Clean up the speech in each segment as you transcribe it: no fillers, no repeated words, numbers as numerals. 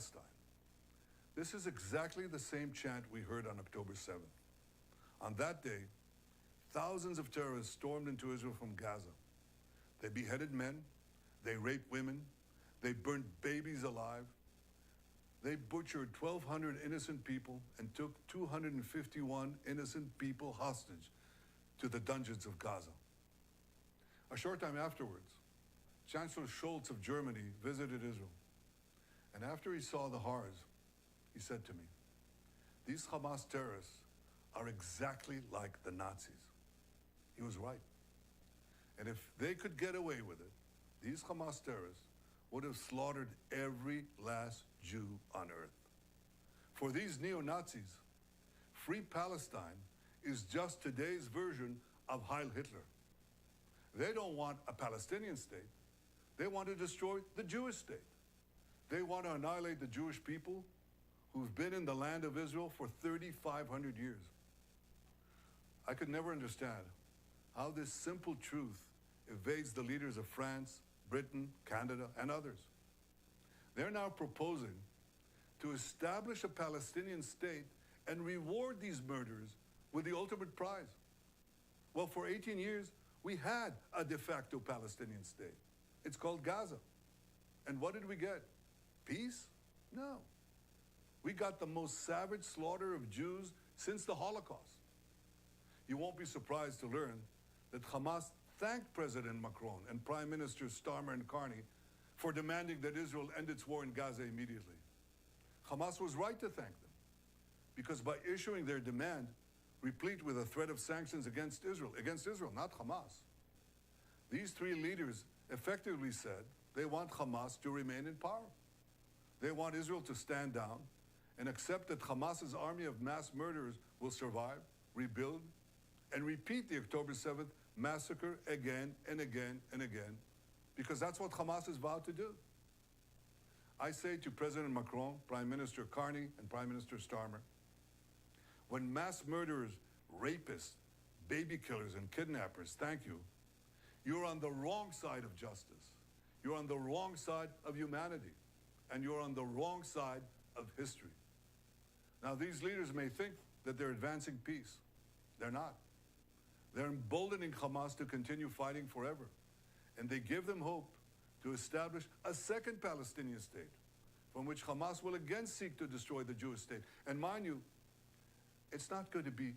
Palestine. This is exactly the same chant we heard on October 7th. On that day, thousands of terrorists stormed into Israel from Gaza. They beheaded men, they raped women, they burnt babies alive, they butchered 1,200 innocent people and took 251 innocent people hostage to the dungeons of Gaza. A short time afterwards, Chancellor Scholz of Germany visited Israel. And after he saw the horrors, he said to me, "These Hamas terrorists are exactly like the Nazis." He was right. And if they could get away with it, these Hamas terrorists would have slaughtered every last Jew on earth. For these neo-Nazis, Free Palestine is just today's version of Heil Hitler. They don't want a Palestinian state. They want to destroy the Jewish state. They want to annihilate the Jewish people who've been in the land of Israel for 3,500 years. I could never understand how this simple truth evades the leaders of France, Britain, Canada, and others. They're now proposing to establish a Palestinian state and reward these murderers with the ultimate prize. Well, for 18 years, we had a de facto Palestinian state. It's called Gaza. And what did we get? Peace? No. We got the most savage slaughter of Jews since the Holocaust. You won't be surprised to learn that Hamas thanked President Macron and Prime Ministers Starmer and Carney for demanding that Israel end its war in Gaza immediately. Hamas was right to thank them, because by issuing their demand, replete with a threat of sanctions against Israel, not Hamas, these three leaders effectively said they want Hamas to remain in power. They want Israel to stand down and accept that Hamas's army of mass murderers will survive, rebuild, and repeat the October 7th massacre again and again and again, because that's what Hamas has vowed to do. I say to President Macron, Prime Minister Carney, and Prime Minister Starmer, when mass murderers, rapists, baby killers, and kidnappers thank you, you're on the wrong side of justice. You're on the wrong side of humanity. And you're on the wrong side of history. Now, these leaders may think that they're advancing peace. They're not. They're emboldening Hamas to continue fighting forever. And they give them hope to establish a second Palestinian state, from which Hamas will again seek to destroy the Jewish state. And mind you, it's not going to be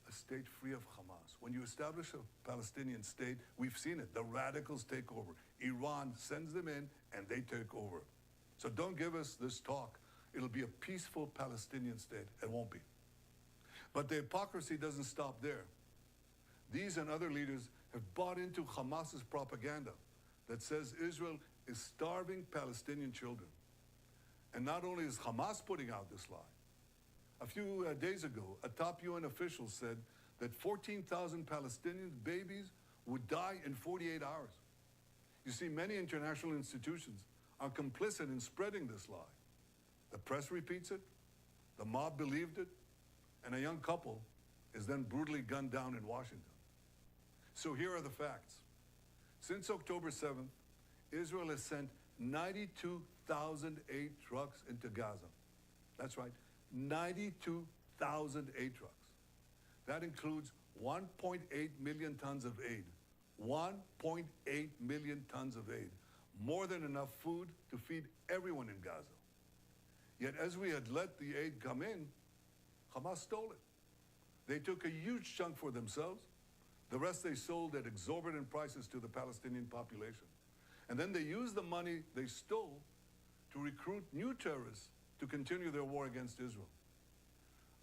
a state free of Hamas. When you establish a Palestinian state, we've seen it. The radicals take over. Iran sends them in, and they take over. So don't give us this talk. It'll be a peaceful Palestinian state. It won't be. But the hypocrisy doesn't stop there. These and other leaders have bought into Hamas's propaganda that says Israel is starving Palestinian children. And not only is Hamas putting out this lie, a few days ago, a top UN official said that 14,000 Palestinian babies would die in 48 hours. You see, many international institutions are complicit in spreading this lie. The press repeats it, the mob believed it, and a young couple is then brutally gunned down in Washington. So here are the facts. Since October 7th, Israel has sent 92,000 aid trucks into Gaza. That's right, 92,000 aid trucks. That includes 1.8 million tons of aid. 1.8 million tons of aid. More than enough food to feed everyone in Gaza. Yet as we had let the aid come in, Hamas stole it. They took a huge chunk for themselves. The rest they sold at exorbitant prices to the Palestinian population. And then they used the money they stole to recruit new terrorists to continue their war against Israel.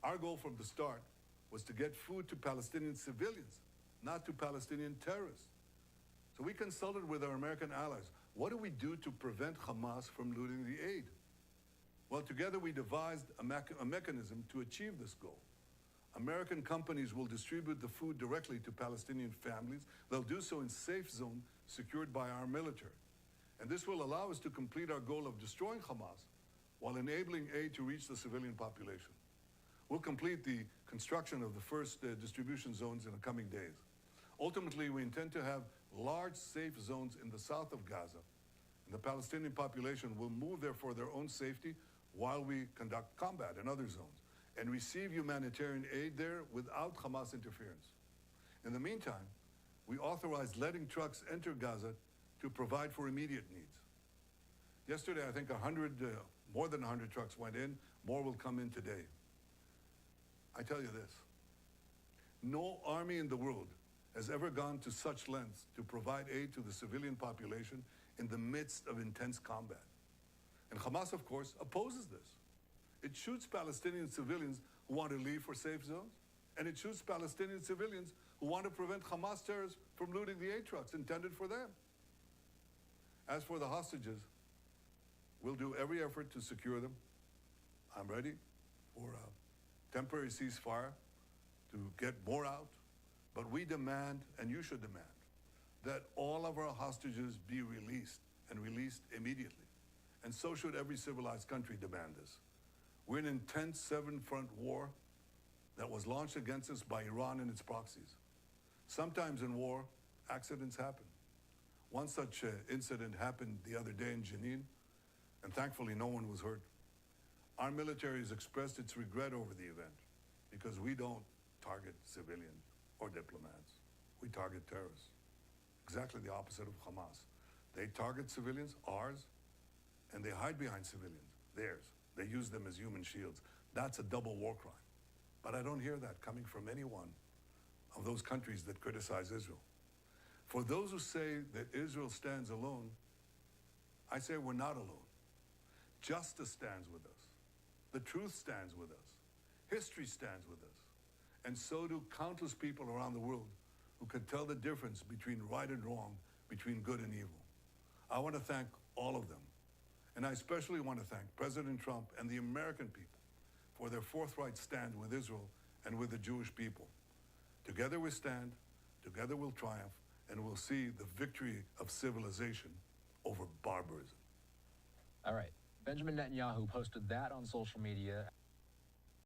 Our goal from the start was to get food to Palestinian civilians, not to Palestinian terrorists. So we consulted with our American allies. What do we do to prevent Hamas from looting the aid? Well, together we devised a mechanism to achieve this goal. American companies will distribute the food directly to Palestinian families. They'll do so in safe zones secured by our military. And this will allow us to complete our goal of destroying Hamas while enabling aid to reach the civilian population. We'll complete the construction of the first distribution zones in the coming days. Ultimately, we intend to have large safe zones in the south of Gaza, and the Palestinian population will move there for their own safety while we conduct combat in other zones and receive humanitarian aid there without Hamas interference. In the meantime, we authorized letting trucks enter Gaza to provide for immediate needs. Yesterday, I think more than 100 trucks went in. More will come in today. I tell you this, no army in the world has ever gone to such lengths to provide aid to the civilian population in the midst of intense combat. And Hamas, of course, opposes this. It shoots Palestinian civilians who want to leave for safe zones, and it shoots Palestinian civilians who want to prevent Hamas terrorists from looting the aid trucks intended for them. As for the hostages, we'll do every effort to secure them. I'm ready for a temporary ceasefire to get more out, but we demand, and you should demand, that all of our hostages be released, and released immediately. And so should every civilized country demand this. We're in an intense seven-front war that was launched against us by Iran and its proxies. Sometimes in war, accidents happen. One such incident happened the other day in Jenin, and thankfully no one was hurt. Our military has expressed its regret over the event because we don't target civilians or diplomats. We target terrorists. Exactly the opposite of Hamas. They target civilians, ours, and they hide behind civilians, theirs. They use them as human shields. That's a double war crime. But I don't hear that coming from any one of those countries that criticize Israel. For those who say that Israel stands alone, I say we're not alone. Justice stands with us. The truth stands with us. History stands with us. And so do countless people around the world who can tell the difference between right and wrong, between good and evil. I want to thank all of them. And I especially want to thank President Trump and the American people for their forthright stand with Israel and with the Jewish people. Together we stand, together we'll triumph, and we'll see the victory of civilization over barbarism. All right. Benjamin Netanyahu posted that on social media.